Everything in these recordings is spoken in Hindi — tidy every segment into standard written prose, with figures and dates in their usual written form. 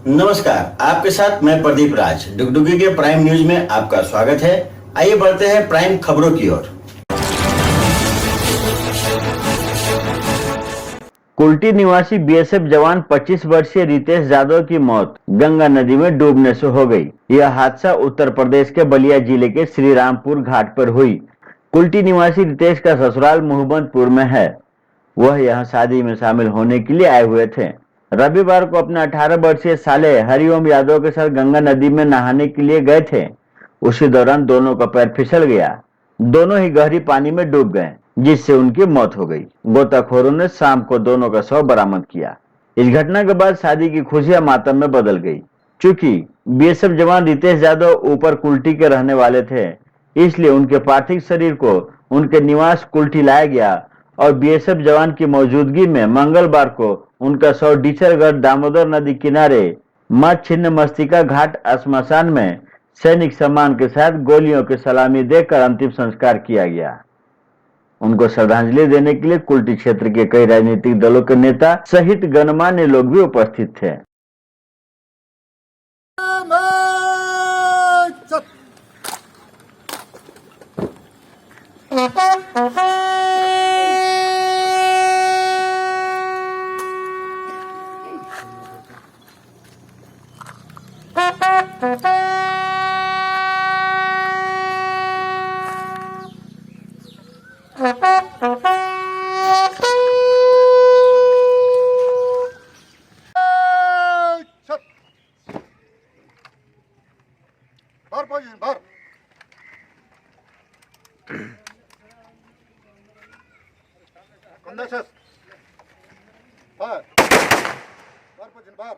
नमस्कार, आपके साथ मैं प्रदीप राज। डुगडुगी के प्राइम न्यूज में आपका स्वागत है। आइए बढ़ते हैं प्राइम खबरों की ओर। कुल्टी निवासी बीएसएफ जवान 25 वर्षीय रितेश यादव की मौत गंगा नदी में डूबने से हो गई। यह हादसा उत्तर प्रदेश के बलिया जिले के श्री रामपुर घाट पर हुई। कुल्टी निवासी रितेश का ससुराल मोहम्मदपुर में है। वह यहां शादी में शामिल होने के लिए आए हुए थे। रविवार को अपने 18 वर्षीय साले हरिओम यादव के साथ गंगा नदी में नहाने के लिए गए थे। उसी दौरान दोनों का पैर फिसल गया। दोनों ही गहरी पानी में डूब गए, जिससे उनकी मौत हो गई। गोताखोरों ने शाम को दोनों का शव बरामद किया। इस घटना के बाद शादी की खुशियां मातम में बदल गई। चूंकि बीएसएफ जवान रितेश यादव ऊपर कुल्टी के रहने वाले थे, इसलिए उनके पार्थिव शरीर को उनके निवास कुल्टी लाया गया और बीएसएफ जवान की मौजूदगी में मंगलवार को उनका शव डीचरगढ़ दामोदर नदी किनारे मां छिन्नमस्तिका घाट श्मशान में सैनिक सम्मान के साथ गोलियों की सलामी देकर अंतिम संस्कार किया गया। उनको श्रद्धांजलि देने के लिए कुल्टी क्षेत्र के कई राजनीतिक दलों के नेता सहित गणमान्य लोग भी उपस्थित थे। Bar position, bar. Conditions. Bar. Bar position, bar.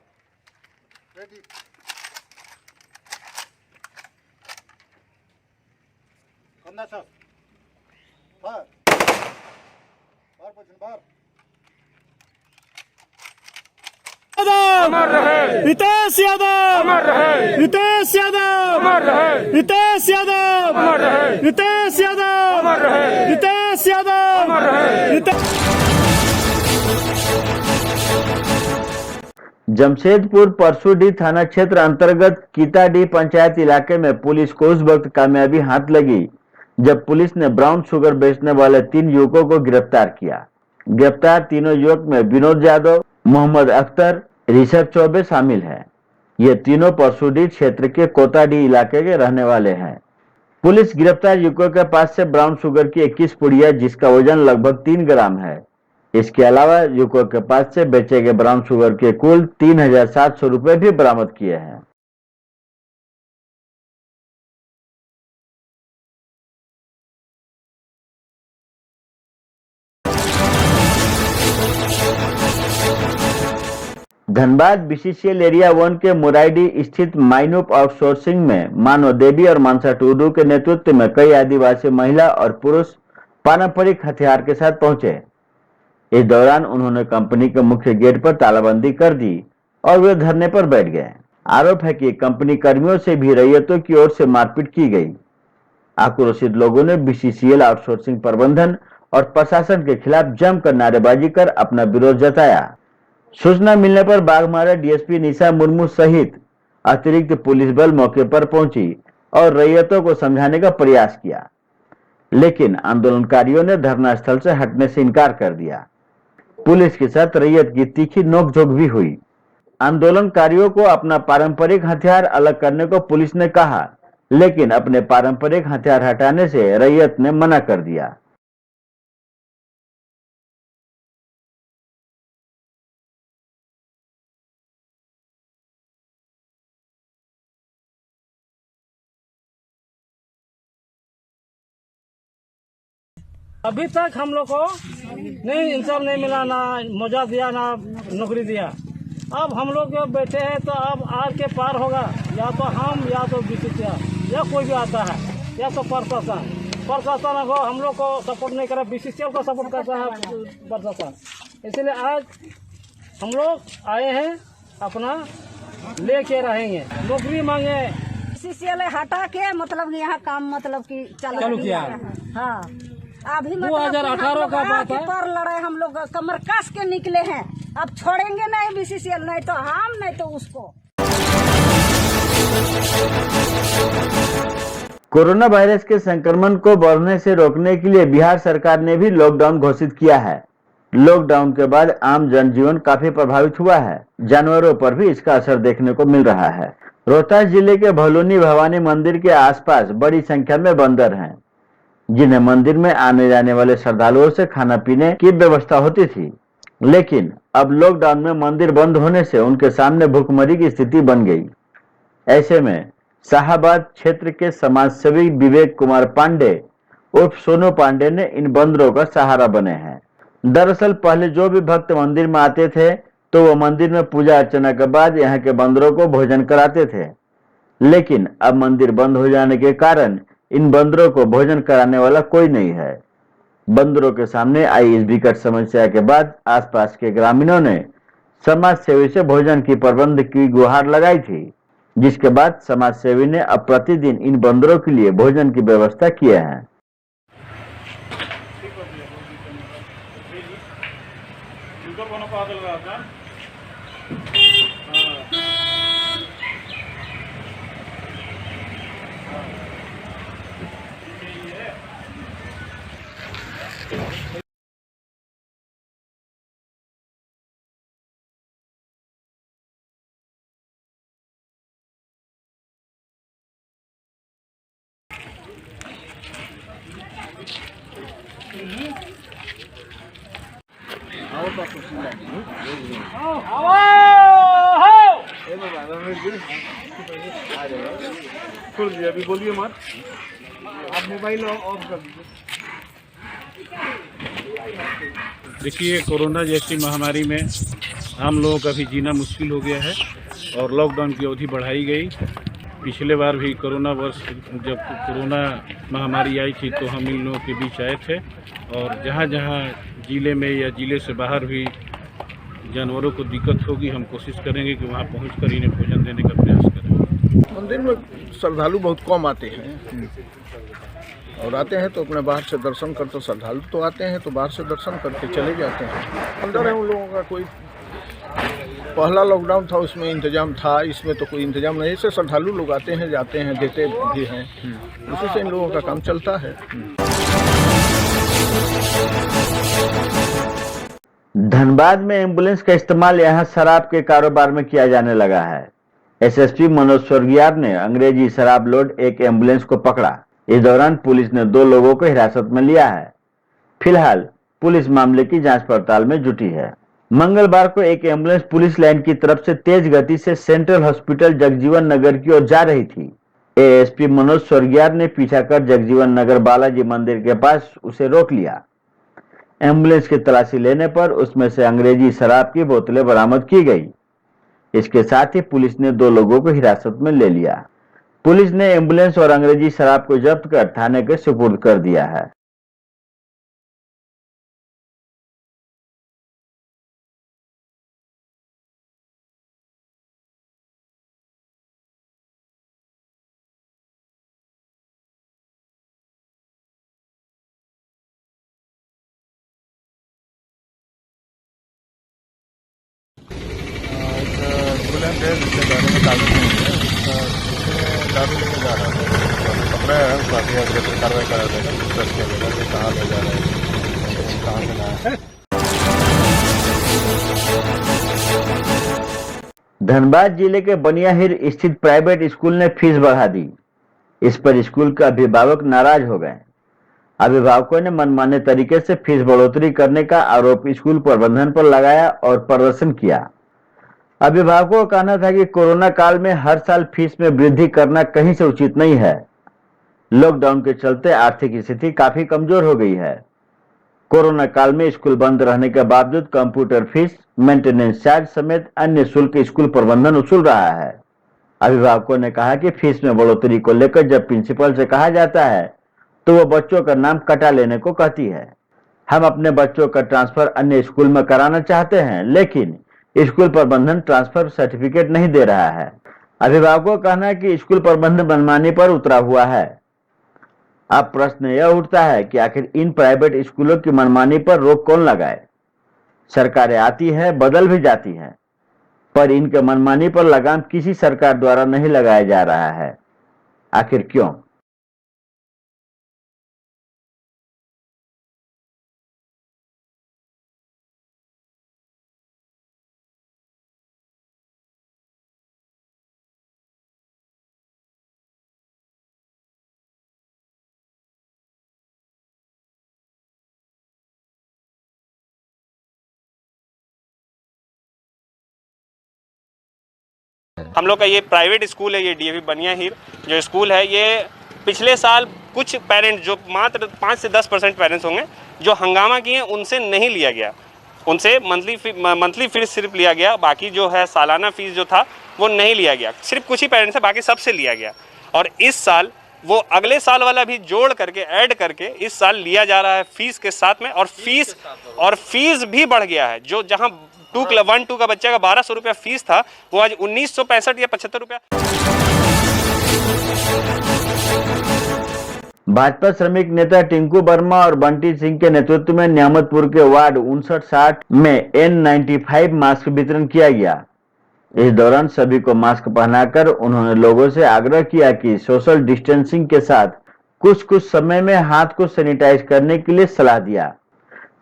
Ready. Conditions. Bar. Bar position, bar. अमर रहे रितेश यादव, अमर रहे रितेश यादव, अमर रहे रितेश यादव, अमर रहे रितेश यादव, अमर रहे रितेश यादव, अमर रहे। जमशेदपुर परसुडी थाना क्षेत्र अंतर्गत कीताडी पंचायत इलाके में पुलिस को उस वक्त कामयाबी हाथ लगी जब पुलिस ने ब्राउन शुगर बेचने वाले 3 युवकों को गिरफ्तार किया। गिरफ्तार तीनों युवक में विनोद यादव, मोहम्मद अख्तर, ऋषभ चौबे शामिल हैं। ये तीनों परसुडी क्षेत्र के कोताडी इलाके के रहने वाले हैं। पुलिस गिरफ्तार युवकों के पास से ब्राउन शुगर की 21 पुड़िया जिसका वजन लगभग 3 ग्राम है। इसके अलावा युवकों के पास से बेचे गए ब्राउन शुगर के कुल 3700 रुपए भी बरामद किए हैं। धनबाद बीसीसीएल एरिया 1 के मुराइडी स्थित माइनूप आउटसोर्सिंग में मानव देवी और मानसा टूडू के नेतृत्व में कई आदिवासी महिला और पुरुष पारंपरिक हथियार के साथ पहुंचे। इस दौरान उन्होंने कंपनी के मुख्य गेट पर तालाबंदी कर दी और वे धरने पर बैठ गए। आरोप है कि कंपनी कर्मियों से भी रैयतों की ओर से मारपीट की गई। आक्रोशित लोगों ने बीसीसीएल आउटसोर्सिंग प्रबंधन और प्रशासन के खिलाफ जमकर नारेबाजी कर अपना विरोध जताया। सूचना मिलने पर बाघमारा डीएसपी निशा मुर्मू सहित अतिरिक्त पुलिस बल मौके पर पहुंची और रैयतों को समझाने का प्रयास किया, लेकिन आंदोलनकारियों ने धरना स्थल से हटने से इनकार कर दिया। पुलिस के साथ रैयत की तीखी नोकझोंक भी हुई। आंदोलनकारियों को अपना पारंपरिक हथियार अलग करने को पुलिस ने कहा, लेकिन अपने पारंपरिक हथियार हटाने से रैयत ने मना कर दिया। अभी तक हम लोग को नहीं इंसाफ नहीं मिला, ना मुआवजा दिया, ना नौकरी दिया। अब हम लोग बैठे हैं तो अब आर के पार होगा, या तो हम या तो बीसीसीएल या कोई भी आता है या तो प्रशासन को हम लोग को सपोर्ट नहीं करा, बीसीसीएल को सपोर्ट करता है प्रशासन। इसलिए आज हम लोग आए हैं, अपना लेके रहेंगे, नौकरी मांगे। बीसीसीएल हटा के मतलब यहाँ काम मतलब की चालू किया। हाँ, अभी 2018 का बात है। पर लड़ाई हम लोग कमर कस के निकले हैं। अब छोड़ेंगे नहीं बीसीसीएल, नहीं तो हम नहीं तो उसको। कोरोना वायरस के संक्रमण को बढ़ने से रोकने के लिए बिहार सरकार ने भी लॉकडाउन घोषित किया है। लॉकडाउन के बाद आम जनजीवन काफी प्रभावित हुआ है। जानवरों पर भी इसका असर देखने को मिल रहा है। रोहतास जिले के भलुनी भवानी मंदिर के आसपास बड़ी संख्या में बंदर हैं, जिन्हें मंदिर में आने जाने वाले श्रद्धालुओं से खाना पीने की व्यवस्था होती थी। लेकिन अब लॉकडाउन में मंदिर बंद होने से उनके सामने भूखमरी की स्थिति बन गई। ऐसे में शाहाबाद क्षेत्र के समाजसेवी विवेक कुमार पांडे उर्फ सोनू पांडे ने इन बंदरों का सहारा बने हैं। दरअसल पहले जो भी भक्त मंदिर में आते थे तो वो मंदिर में पूजा अर्चना के बाद यहाँ के बंदरों को भोजन कराते थे। लेकिन अब मंदिर बंद हो जाने के कारण इन बंदरों को भोजन कराने वाला कोई नहीं है। बंदरों के सामने आई इस विकट समस्या के बाद आसपास के ग्रामीणों ने समाज सेवी से भोजन की प्रबंध की गुहार लगाई थी, जिसके बाद समाज सेवी ने अब प्रतिदिन इन बंदरों के लिए भोजन की व्यवस्था किए हैं। छोड़ दीजिए, अभी बोलिए मत, आप मोबाइल ऑफ कर दीजिए। देखिए, कोरोना जैसी महामारी में आम लोगों का भी जीना मुश्किल हो गया है और लॉकडाउन की अवधि बढ़ाई गई। पिछले बार भी कोरोना वर्ष जब कोरोना महामारी आई थी तो हम इन लोगों के बीच आए थे और जहाँ जहाँ ज़िले में या ज़िले से बाहर भी जानवरों को दिक्कत होगी, हम कोशिश करेंगे कि वहाँ पहुँचकर इन्हें भोजन देने का प्रयास करें। मंदिर में श्रद्धालु बहुत कम आते हैं और आते हैं तो अपने बाहर से दर्शन करते, श्रद्धालु तो आते हैं तो बाहर से दर्शन करके चले जाते हैं। अंदर है उन लोगों का कोई, पहला लॉकडाउन था उसमें इंतजाम था, इसमें तो कोई इंतजाम नहीं। इससे श्रद्धालु लोग आते हैं, जाते हैं, देते भी हैं, उसी से इन लोगों का काम चलता है। धनबाद में एम्बुलेंस का इस्तेमाल यहां शराब के कारोबार में किया जाने लगा है। एसएसपी मनोज स्वर्गियार ने अंग्रेजी शराब लोड एक एम्बुलेंस को पकड़ा। इस दौरान पुलिस ने 2 लोगों को हिरासत में लिया है। फिलहाल पुलिस मामले की जांच पड़ताल में जुटी है। मंगलवार को एक एम्बुलेंस पुलिस लाइन की तरफ से तेज गति से सेंट्रल हॉस्पिटल जगजीवन नगर की ओर जा रही थी। एएसपी मनोज स्वर्गियार ने पीछा कर जगजीवन नगर बालाजी मंदिर के पास उसे रोक लिया। एम्बुलेंस की तलाशी लेने पर उसमें से अंग्रेजी शराब की बोतलें बरामद की गई। इसके साथ ही पुलिस ने 2 लोगों को हिरासत में ले लिया। पुलिस ने एम्बुलेंस और अंग्रेजी शराब को जब्त कर थाने के सुपुर्द कर दिया है। एम्बुलेंस है जिसके बारे में कागज नहीं है, उसमें दारू लेके जा रहा था, पकड़ा है, उसको आगे अग्रेसर कार्रवाई करा देगा, प्रेस किया जाएगा कि कहाँ ले जा रहा है, कहाँ से लाया है। धनबाद जिले के बनियाहिर स्थित प्राइवेट स्कूल ने फीस बढ़ा दी। इस पर स्कूल के अभिभावक नाराज हो गए। अभिभावकों ने मनमाने तरीके से फीस बढ़ोतरी करने का आरोप स्कूल प्रबंधन पर लगाया और प्रदर्शन किया। अभिभावकों का कहना था कि कोरोना काल में हर साल फीस में वृद्धि करना कहीं से उचित नहीं है। लॉकडाउन के चलते आर्थिक स्थिति काफी कमजोर हो गई है। कोरोना काल में स्कूल बंद रहने के बावजूद कंप्यूटर फीस, मेंटेनेंस चार्ज समेत अन्य शुल्क स्कूल प्रबंधन वसूल रहा है। अभिभावकों ने कहा कि फीस में बढ़ोतरी को लेकर जब प्रिंसिपल से कहा जाता है तो वो बच्चों का नाम कटा लेने को कहती है। हम अपने बच्चों का ट्रांसफर अन्य स्कूल में कराना चाहते हैं, लेकिन स्कूल प्रबंधन ट्रांसफर सर्टिफिकेट नहीं दे रहा है। अभिभावकों का कहना है कि स्कूल प्रबंधन मनमानी पर उतरा हुआ है। अब प्रश्न यह उठता है कि आखिर इन प्राइवेट स्कूलों की मनमानी पर रोक कौन लगाए। सरकारें आती है, बदल भी जाती हैं। पर इनके मनमानी पर लगाम किसी सरकार द्वारा नहीं लगाया जा रहा है। आखिर क्यों? हम लोग का ये प्राइवेट स्कूल है, ये डीएवी बनिया हीर जो स्कूल है, ये पिछले साल कुछ पेरेंट जो मात्र 5 से 10% पेरेंट्स होंगे जो हंगामा किए उनसे नहीं लिया गया, उनसे मंथली फीस सिर्फ लिया गया, बाकी जो है सालाना फीस जो था वो नहीं लिया गया। सिर्फ कुछ ही पेरेंट्स से, बाकी सबसे लिया गया। और इस साल वो अगले साल वाला भी जोड़ करके ऐड करके इस साल लिया जा रहा है फीस के साथ में, और फीस भी बढ़ गया है। जो जहां 1-2 का बच्चे का 1200 रुपया फीस था, वो आज 1965 या 75 रुपया। भाजपा श्रमिक नेता टिंकू वर्मा और बंटी सिंह के नेतृत्व में नियामतपुर के वार्ड 59-60 में N95 मास्क वितरण किया गया। इस दौरान सभी को मास्क पहनाकर उन्होंने लोगों से आग्रह किया कि सोशल डिस्टेंसिंग के साथ कुछ समय में हाथ को सैनिटाइज करने के लिए सलाह दिया।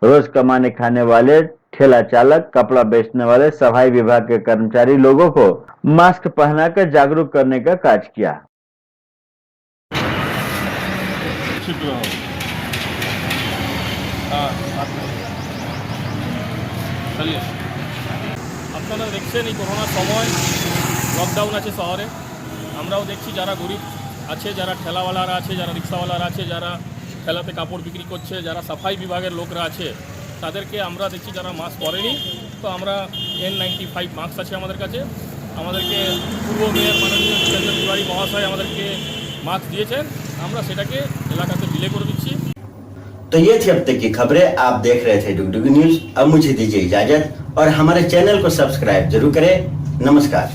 रोज कमाने खाने वाले ठेला चालक, कपड़ा बेचने वाले, सफाई विभाग के कर्मचारी लोगों को मास्क पहनाकर जागरूक करने का कार्य किया। আপনারা দেখছেন এই করোনার সময় লকডাউন আছে শহরে, আমরাও দেখছি যারা গরিব আছে, যারা ঠেলাওয়ালারা আছে, যারা রিক্সাওয়ালারা আছে, যারা ঠেলাতে কাপড় বিক্রি করছে, যারা সাফাই বিভাগের লোকরা আছে, তাদেরকে আমরা দেখছি যারা মাস্ক পরেনি। তো আমরা N95 মাস্ক আছে আমাদের কাছে, আমাদেরকে পূর্ব মেয়র মাননীয় জিতেন্দ্র তিওয়ারি মহাশয় আমাদেরকে মাস্ক দিয়েছেন, আমরা সেটাকে এলাকাতে বিলে করে দিচ্ছি। तो ये थी अब तक की खबरें। आप देख रहे थे डुगडुगी न्यूज। अब मुझे दीजिए इजाजत और हमारे चैनल को सब्सक्राइब जरूर करें। नमस्कार।